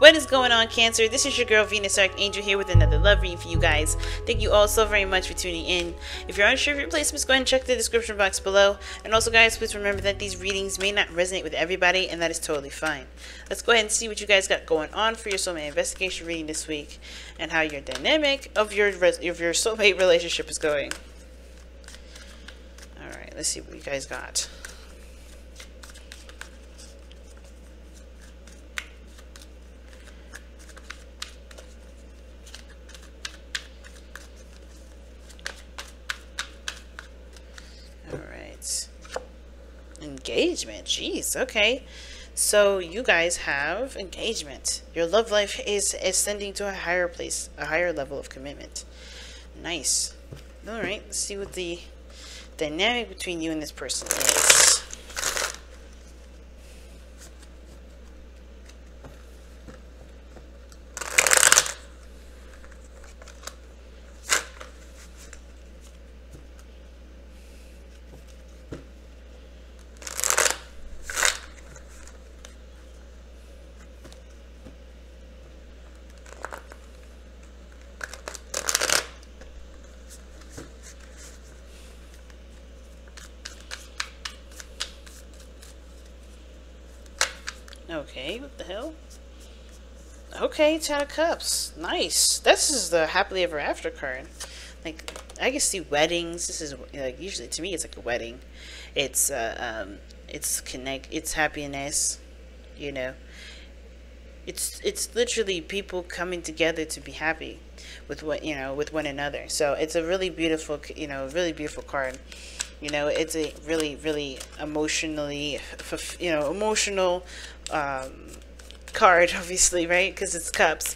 What is going on, Cancer? This is your girl Venus Archangel here with another love reading for you guys. Thank you all so very much for tuning in. If you're unsure of your placements, go ahead and check the description box below. And also, guys, please remember that these readings may not resonate with everybody, and that is totally fine. Let's go ahead and see what you guys got going on for your soulmate investigation reading this week, and how your dynamic of your soulmate relationship is going. All right, let's see what you guys got. Engagement. Jeez. Okay. So you guys have engagement. Your love life is ascending to a higher place, a higher level of commitment. Nice. All right. Let's see what the dynamic between you and this person is. Okay, what the hell? Okay, Ten of Cups. Nice. This is the happily ever after card. Like, I can see weddings. This is like, usually to me it's like a wedding. It's it's happiness, you know. It's literally people coming together to be happy with with one another. So it's a really beautiful, really beautiful card. You know, it's a really emotionally, emotional card, obviously, right? Because it's cups.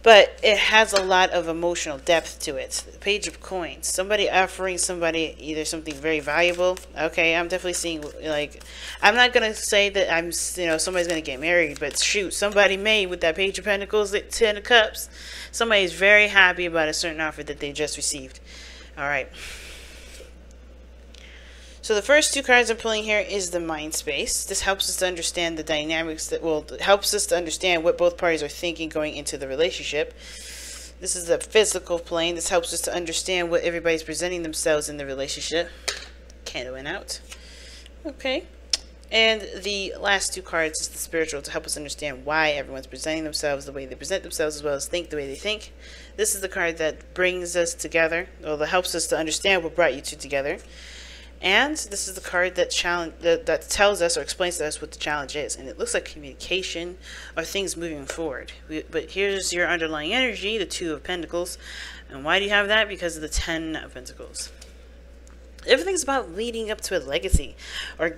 But it has a lot of emotional depth to it. The Page of Coins. Somebody offering somebody either something very valuable. Okay, I'm definitely seeing, like, I'm not going to say that I'm, somebody's going to get married. But shoot, somebody may with that Page of Pentacles, the Ten of Cups. Somebody's very happy about a certain offer that they just received. All right. So the first two cards I'm pulling here is the Mind Space. This helps us to understand the dynamics helps us to understand what both parties are thinking going into the relationship. This is the physical plane. This helps us to understand what everybody's presenting themselves in the relationship. Candle went out. Okay. And the last two cards is the spiritual, to help us understand why everyone's presenting themselves the way they present themselves, as well as think the way they think. This is the card that brings us together, or that helps us to understand what brought you two together. And this is the card that that tells us or explains to us what the challenge is. And it looks like communication or things moving forward. But here's your underlying energy, the Two of Pentacles. And why do you have that? Because of the Ten of Pentacles. Everything's about leading up to a legacy, or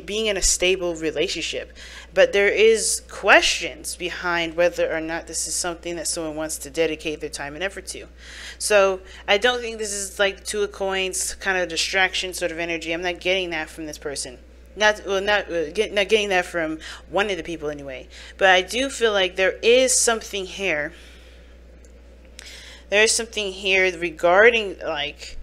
being in a stable relationship. But there is questions behind whether or not this is something that someone wants to dedicate their time and effort to. So I don't think this is like Two of Coins kind of distraction sort of energy. I'm not getting that from this person. Not getting that from one of the people anyway. But I do feel like there is something here. There is something here regarding, like,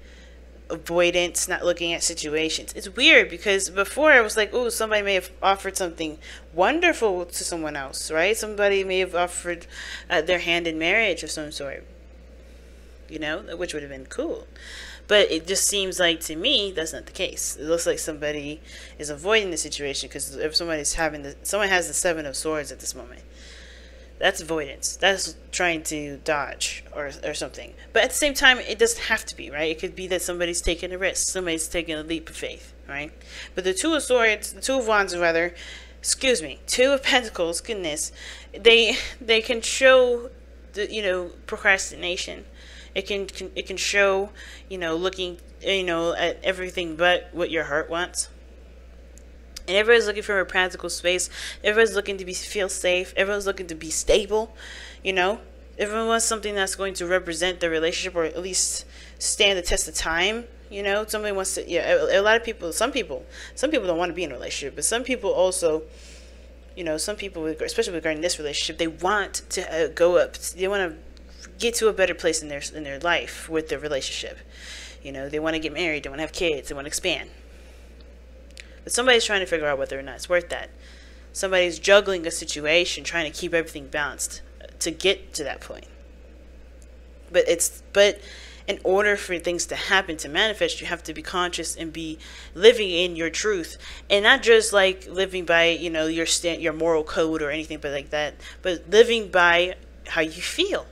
avoidance, not looking at situations. It's weird because before I was like, oh, somebody may have offered something wonderful to someone else, right? Somebody may have offered their hand in marriage of some sort, which would have been cool. But it just seems like, to me, that's not the case. It looks like somebody is avoiding the situation because if someone has the Seven of Swords at this moment. That's avoidance. That's trying to dodge or something. But at the same time, it doesn't have to be, right? It could be that somebody's taking a risk. Somebody's taking a leap of faith, right? But the Two of Swords, the Two of Wands, rather, excuse me, Two of Pentacles, goodness, they can show the, procrastination. It can show, looking, at everything but what your heart wants. And everyone's looking for a practical space. Everyone's looking to feel safe. Everyone's looking to be stable. Everyone wants something that's going to represent the relationship, or at least stand the test of time. Somebody wants to. Yeah, a lot of people. Some people don't want to be in a relationship, but some people also. Some people, especially regarding this relationship, they want to go up. They want to get to a better place in their life with their relationship. They want to get married. They want to have kids. They want to expand. But somebody's trying to figure out whether or not it's worth that. Somebody's juggling a situation, trying to keep everything balanced to get to that point. But in order for things to happen, to manifest, you have to be conscious and be living in your truth, and not just like living by, you know, your moral code or anything but like that, but living by how you feel.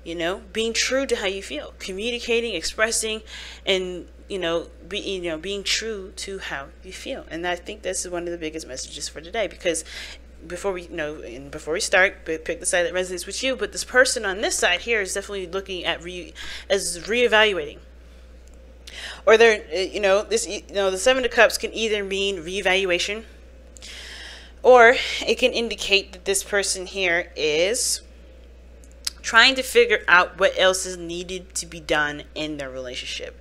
You know, being true to how you feel, communicating, expressing, and being true to how you feel. And I think this is one of the biggest messages for today, because before we start, pick the side that resonates with you. But this person on this side here is definitely looking at reevaluating, or the Seven of Cups can either mean reevaluation, or it can indicate that this person here is trying to figure out what else is needed to be done in their relationship.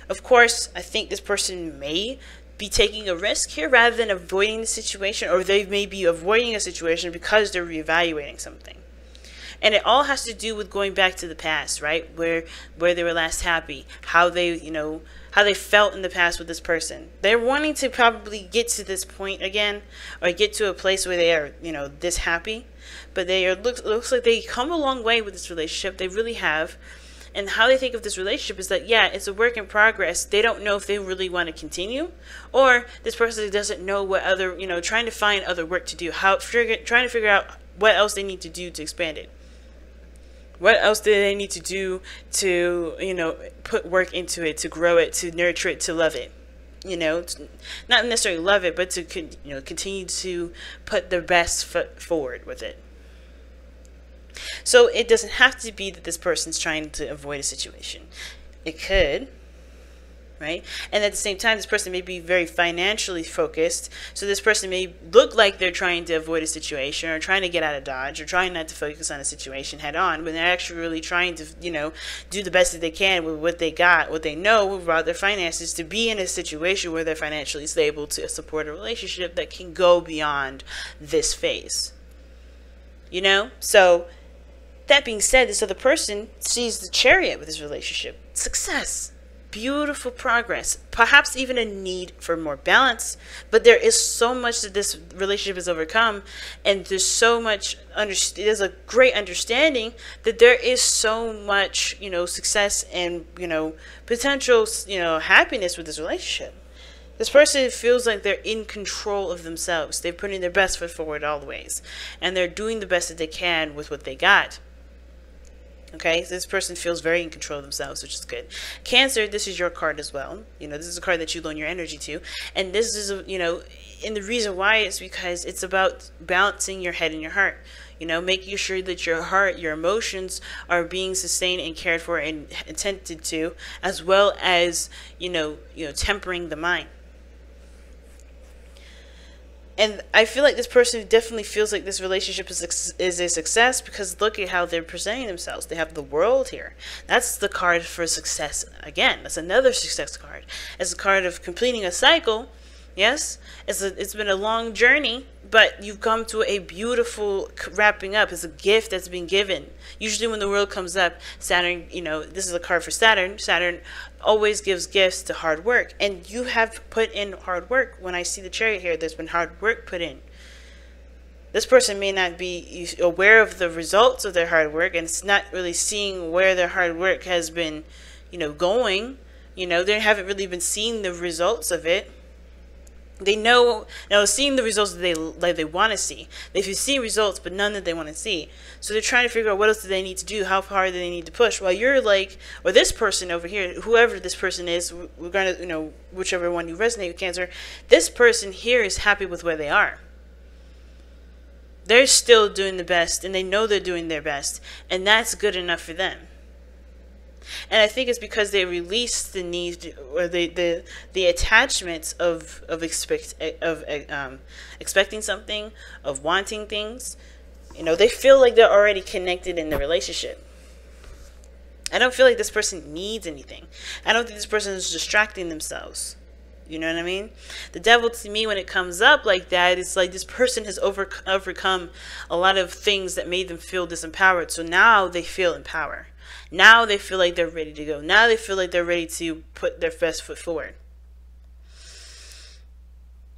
Of course, I think this person may be taking a risk here rather than avoiding the situation, or they may be avoiding a situation because they're reevaluating something. And it all has to do with going back to the past, right? Where they were last happy, how they felt in the past with this person. They're wanting to probably get to this point again, or get to a place where they are, this happy. But looks like they come a long way with this relationship. They really have. And how they think of this relationship is that, yeah, it's a work in progress. They don't know if they really want to continue, or this person doesn't know what other, trying to find other work to do, trying to figure out what else they need to do to expand it. What else do they need to do to, put work into it, to grow it, to nurture it, to love it? Not necessarily love it, but to, continue to put their best foot forward with it. So it doesn't have to be that this person's trying to avoid a situation. It could, right? And at the same time, this person may be very financially focused. So this person may look like they're trying to avoid a situation, or trying to get out of Dodge, or trying not to focus on a situation head on, when they're actually really trying to, do the best that they can with what they got, what they know about their finances, to be in a situation where they're financially stable to support a relationship that can go beyond this phase. So that being said, this other person sees the Chariot with his relationship. Success. Beautiful progress. Perhaps even a need for more balance. But there is so much that this relationship has overcome. And there's so much, there's a great understanding that there is so much, success and, potential, happiness with this relationship. This person feels like they're in control of themselves. They're putting their best foot forward always. And they're doing the best that they can with what they got. Okay, so this person feels very in control of themselves, which is good. Cancer, this is your card as well. This is a card that you loan your energy to. And this is, and the reason why is because it's about balancing your head and your heart. Making sure that your heart, your emotions are being sustained and cared for and attended to, as well as, tempering the mind. And I feel like this person definitely feels like this relationship is a success, because look at how they're presenting themselves. They have the World here. That's the card for success. Again, that's another success card. It's a card of completing a cycle. Yes, it's been a long journey, but you've come to a beautiful wrapping up. It's a gift that's been given. Usually when the World comes up, Saturn, this is a card for Saturn. Saturn always gives gifts to hard work. And you have put in hard work. When I see the Chariot here, there's been hard work put in. This person may not be aware of the results of their hard work, and it's not really seeing where their hard work has been, going. They haven't really been seeing the results of it. They know, seeing the results that they want to see. They've seen results, but none that they want to see. So they're trying to figure out what else do they need to do, how far do they need to push. While you're like, or this person over here, whoever this person is, we're going to, whichever one you resonate with, Cancer, this person here is happy with where they are. They're still doing the best, and they know they're doing their best, and that's good enough for them. And I think it's because they release the need, or the attachments of expecting something, of wanting things. They feel like they're already connected in the relationship. I don't feel like this person needs anything. I don't think this person is distracting themselves. You know what I mean? The Devil, to me, when it comes up like that, it's like this person has overcome a lot of things that made them feel disempowered. So now they feel empowered. Now they feel like they're ready to go. Now they feel like they're ready to put their best foot forward.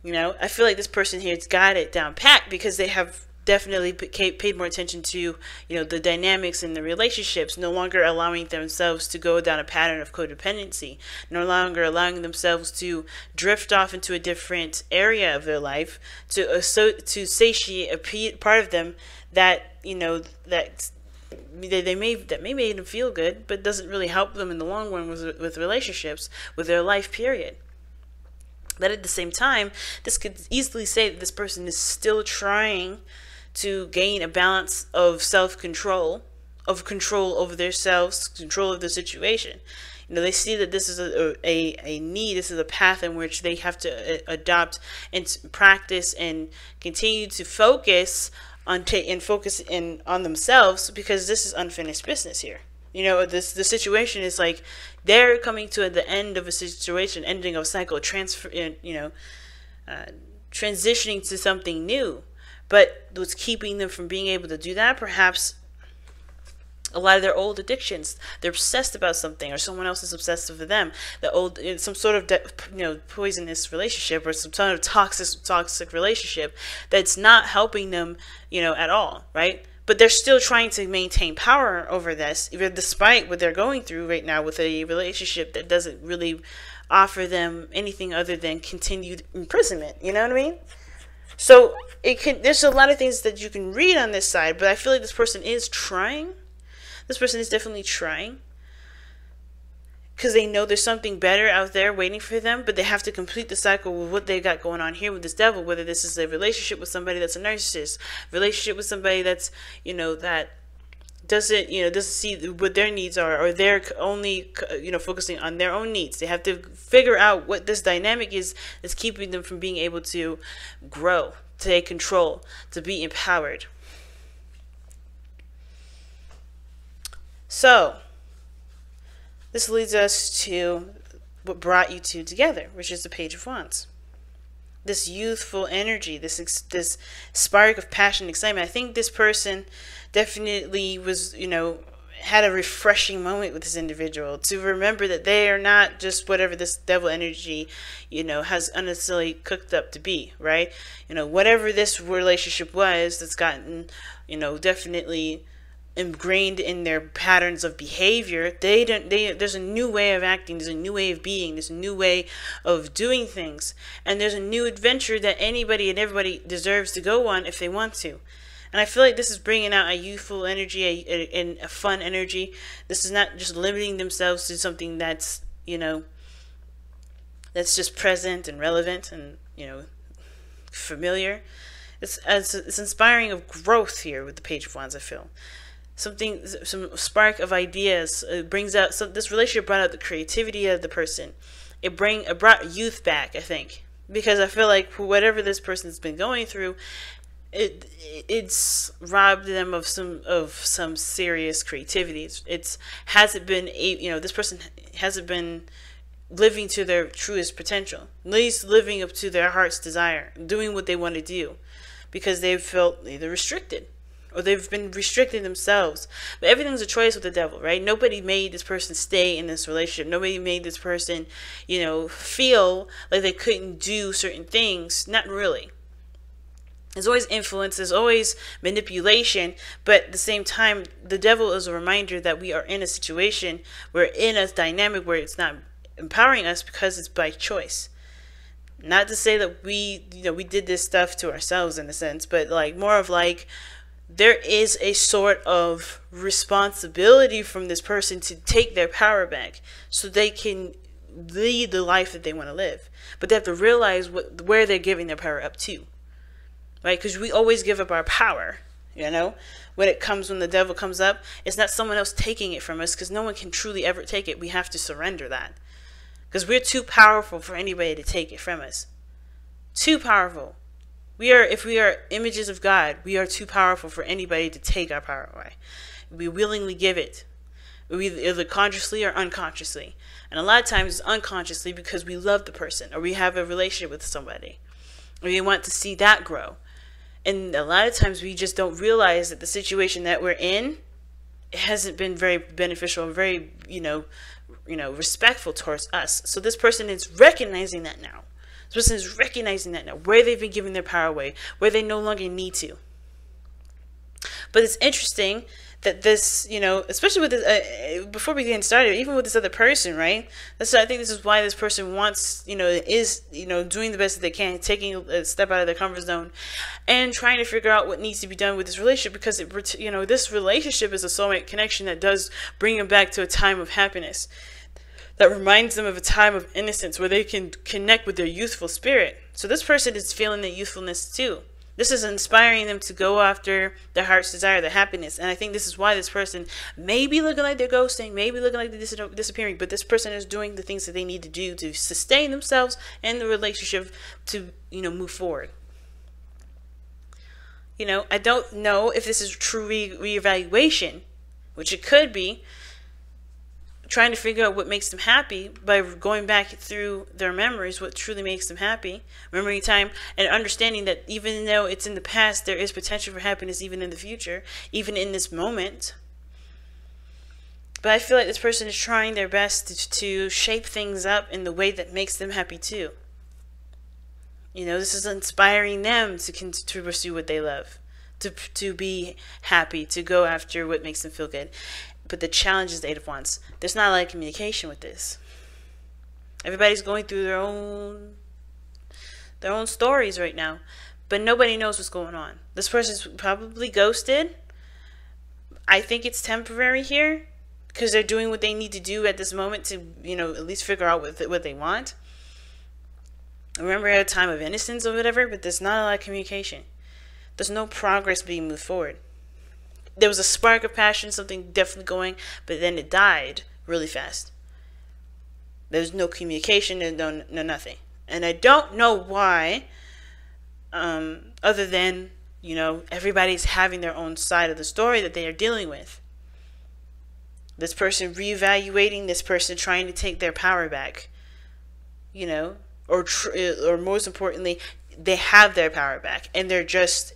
You know, I feel like this person here's got it down pat because they have definitely paid more attention to, you know, the dynamics in the relationships, no longer allowing themselves to go down a pattern of codependency, no longer allowing themselves to drift off into a different area of their life, to satiate a part of them that, you know, that may make them feel good, but doesn't really help them in the long run with relationships, with their life period. But at the same time, this could easily say that this person is still trying to gain a balance of self-control, of control over their selves, control of the situation. You know, they see that this is a need, this is a path in which they have to adopt and practice and continue to focus on on themselves, because this is unfinished business here. You know, the situation is like they're coming to the end of a situation, ending of a cycle, transitioning to something new. But what's keeping them from being able to do that, perhaps a lot of their old addictions. They're obsessed about something, or someone else is obsessed with them. Some sort of poisonous relationship, or some sort of toxic relationship that's not helping them, you know, at all, right? But they're still trying to maintain power over this, even despite what they're going through right now with a relationship that doesn't really offer them anything other than continued imprisonment. You know what I mean? So there's a lot of things that you can read on this side, but I feel like this person is trying. This person is definitely trying, because they know there's something better out there waiting for them, but they have to complete the cycle with what they got going on here with this devil, whether this is a relationship with somebody that's a narcissist, relationship with somebody that's, you know, that doesn't see what their needs are, or they're only, you know, focusing on their own needs. They have to figure out what this dynamic is that's keeping them from being able to grow, to take control, to be empowered. So this leads us to what brought you two together, which is the Page of Wands. This youthful energy, this spark of passion and excitement. I think this person definitely was, you know, had a refreshing moment with this individual to remember that they are not just whatever this devil energy, you know, has unnecessarily cooked up to be, right? You know, whatever this relationship was that's gotten, you know, definitely ingrained in their patterns of behavior, there's a new way of acting, there's a new way of being, there's a new way of doing things, and there's a new adventure that anybody and everybody deserves to go on if they want to. And I feel like this is bringing out a youthful energy, a fun energy. This is not just limiting themselves to something that's, you know, that's just present and relevant and, you know, familiar. It's inspiring of growth here with the Page of Wands, I feel. Some spark of ideas. It brings out, this relationship brought out the creativity of the person. It brought youth back, I think, because I feel like whatever this person's been going through, it's robbed them of some serious creativity. This person hasn't been living to their truest potential, at least living up to their heart's desire, doing what they want to do, because they've felt either restricted, or they've been restricting themselves. But everything's a choice with the devil, right? Nobody made this person stay in this relationship. Nobody made this person, you know, feel like they couldn't do certain things. Not really. There's always influence, there's always manipulation, but at the same time, the devil is a reminder that we are in a situation, we're in a dynamic where it's not empowering us because it's by choice. Not to say that we did this stuff to ourselves in a sense, but like more of like, there is a sort of responsibility from this person to take their power back so they can lead the life that they want to live. But they have to realize where they're giving their power up to. Right? Because we always give up our power, you know? When the devil comes up, it's not someone else taking it from us, because no one can truly ever take it. We have to surrender that. Because we're too powerful for anybody to take it from us. Too powerful. If we are images of God, we are too powerful for anybody to take our power away. We willingly give it, either consciously or unconsciously. And a lot of times it's unconsciously because we love the person, or we have a relationship with somebody, or we want to see that grow. And a lot of times we just don't realize that the situation that we're in hasn't been very beneficial and very, respectful towards us. So this person is recognizing that now. This person is recognizing that now, where they've been giving their power away, where they no longer need to. But it's interesting that this, you know, especially with this, before we get started, even with this other person, right? I think this is why this person wants, you know, is, you know, doing the best that they can, taking a step out of their comfort zone and trying to figure out what needs to be done with this relationship, because it, you know, this relationship is a soulmate connection that does bring them back to a time of happiness, that reminds them of a time of innocence where they can connect with their youthful spirit. So this person is feeling the youthfulness too. This is inspiring them to go after their heart's desire, their happiness. And I think this is why this person may be looking like they're ghosting, maybe looking like they're disappearing, but this person is doing the things that they need to do to sustain themselves and the relationship to, you know, move forward. You know, I don't know if this is true reevaluation, which it could be, trying to figure out what makes them happy by going back through their memories, what truly makes them happy, memory time, and understanding that even though it's in the past, there is potential for happiness even in the future, even in this moment. But I feel like this person is trying their best to shape things up in the way that makes them happy too. You know, this is inspiring them to pursue what they love, to be happy, to go after what makes them feel good. But the challenge is the Eight of Wands. There's not a lot of communication with this. Everybody's going through their own stories right now, but nobody knows what's going on. This person's probably ghosted. I think it's temporary here because they're doing what they need to do at this moment to, you know, at least figure out what they want. Remember, at a time of innocence or whatever, but there's not a lot of communication. There's no progress being moved forward. There was a spark of passion, something definitely going, but then it died really fast. There's no communication and no nothing. And I don't know why, other than, you know, everybody's having their own side of the story that they are dealing with. This person reevaluating, this person trying to take their power back, you know, or most importantly, they have their power back and they're just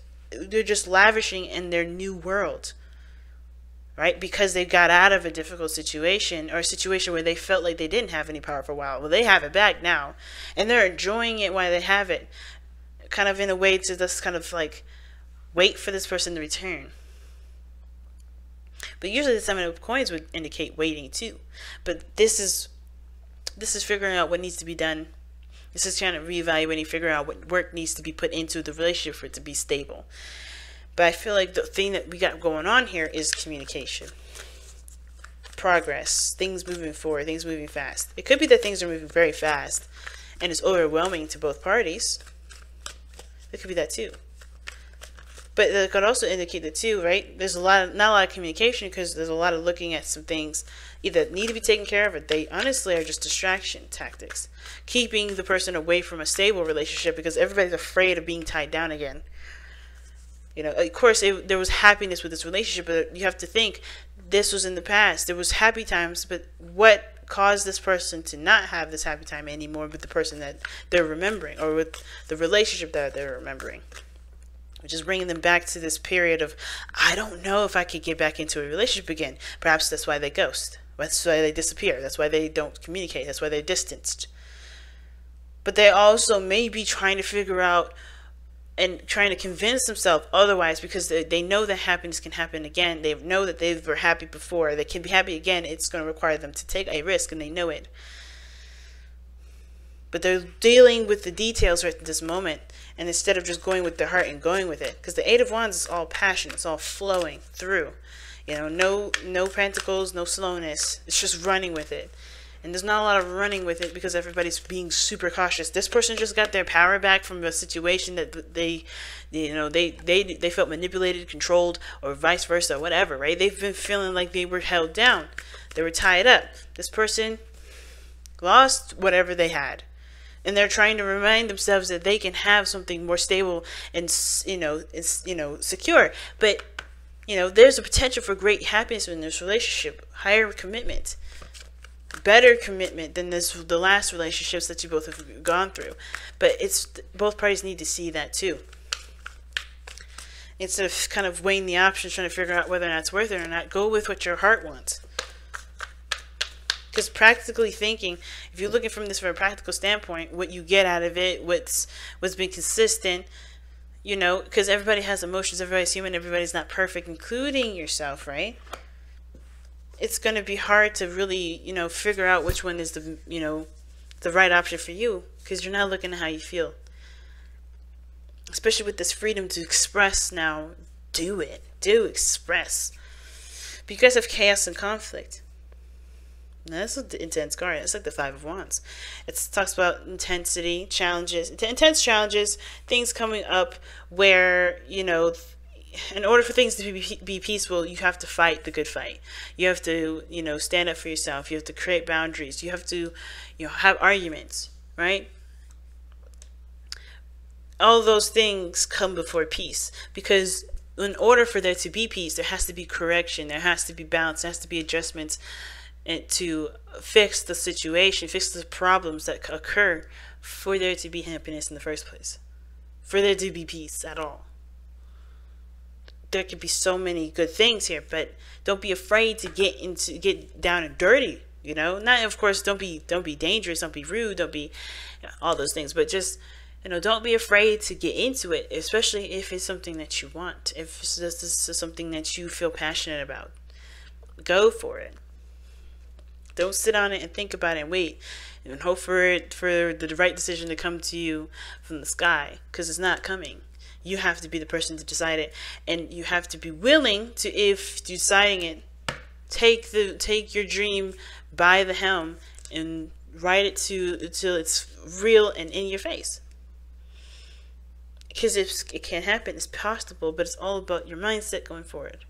lavishing in their new world, right? Because they got out of a difficult situation, or a situation where they felt like they didn't have any power for a while. Well, they have it back now, and they're enjoying it while they have it, kind of in a way to just kind of like wait for this person to return. But usually the Seven of Coins would indicate waiting too. But this is figuring out what needs to be done. This is trying to reevaluating, figuring out what work needs to be put into the relationship for it to be stable. But I feel like the thing that we got going on here is communication. Progress. Things moving forward. Things moving fast. It could be that things are moving very fast and it's overwhelming to both parties. It could be that too. But it could also indicate that too, right? There's not a lot of communication because there's a lot of looking at some things either need to be taken care of, or they honestly are just distraction tactics, keeping the person away from a stable relationship because everybody's afraid of being tied down again. You know, of course, there was happiness with this relationship, but you have to think this was in the past. There was happy times, but what caused this person to not have this happy time anymore with the person that they're remembering, or with the relationship that they're remembering? Which is bringing them back to this period of, I don't know if I could get back into a relationship again. Perhaps that's why they ghost. That's why they disappear. That's why they don't communicate. That's why they're distanced. But they also may be trying to figure out and trying to convince themselves otherwise, because they know that happiness can happen again. They know that they were happy before. They can be happy again. It's going to require them to take a risk, and they know it. But they're dealing with the details right at this moment, and instead of just going with their heart and going with it, because the Eight of Wands is all passion, it's all flowing through, you know, no pentacles, no slowness. It's just running with it, and there's not a lot of running with it because everybody's being super cautious. This person just got their power back from a situation that they felt manipulated, controlled, or vice versa, whatever, right? They've been feeling like they were held down, they were tied up. This person lost whatever they had. And they're trying to remind themselves that they can have something more stable and, secure. But, there's a potential for great happiness in this relationship. Higher commitment. Better commitment than the last relationships that you both have gone through. But both parties need to see that too. Instead of kind of weighing the options, trying to figure out whether or not it's worth it or not, go with what your heart wants. Because practically thinking, if you're looking from this from a practical standpoint, what you get out of it, what's been consistent, you know, because everybody has emotions, everybody's human, everybody's not perfect, including yourself, right? It's going to be hard to really, you know, figure out which one is the, you know, the right option for you, because you're not looking at how you feel. Especially with this freedom to express now. Do it. Do express. Because of chaos and conflict. Now, that's an intense card. It's like the Five of Wands. It talks about intensity, challenges, intense challenges, things coming up where, you know, in order for things to be peaceful, you have to fight the good fight. You have to, you know, stand up for yourself. You have to create boundaries. You have to, you know, have arguments, right? All those things come before peace, because in order for there to be peace, there has to be correction, there has to be balance, there has to be adjustments, and to fix the situation, fix the problems that occur for there to be happiness in the first place, for there to be peace at all. There could be so many good things here, but don't be afraid to get down and dirty, you know? Not, of course, don't be dangerous, don't be rude, don't be, you know, all those things, but just, you know, don't be afraid to get into it, especially if it's something that you want. If this is something that you feel passionate about, go for it. Don't sit on it and think about it and wait and hope for the right decision to come to you from the sky, because it's not coming. You have to be the person to decide it, and you have to be willing to, if deciding it, take your dream by the helm and ride it until it's real and in your face. Because if it can't happen, it's possible, but it's all about your mindset going forward.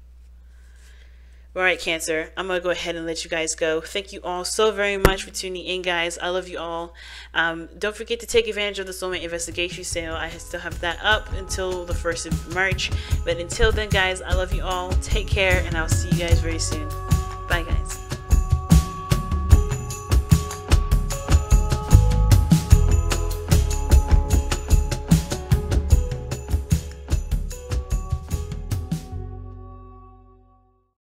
Alright, Cancer, I'm going to go ahead and let you guys go. Thank you all so very much for tuning in, guys. I love you all. Don't forget to take advantage of the Soulmate Investigation sale. I still have that up until the 1st of March. But until then, guys, I love you all. Take care, and I'll see you guys very soon. Bye, guys.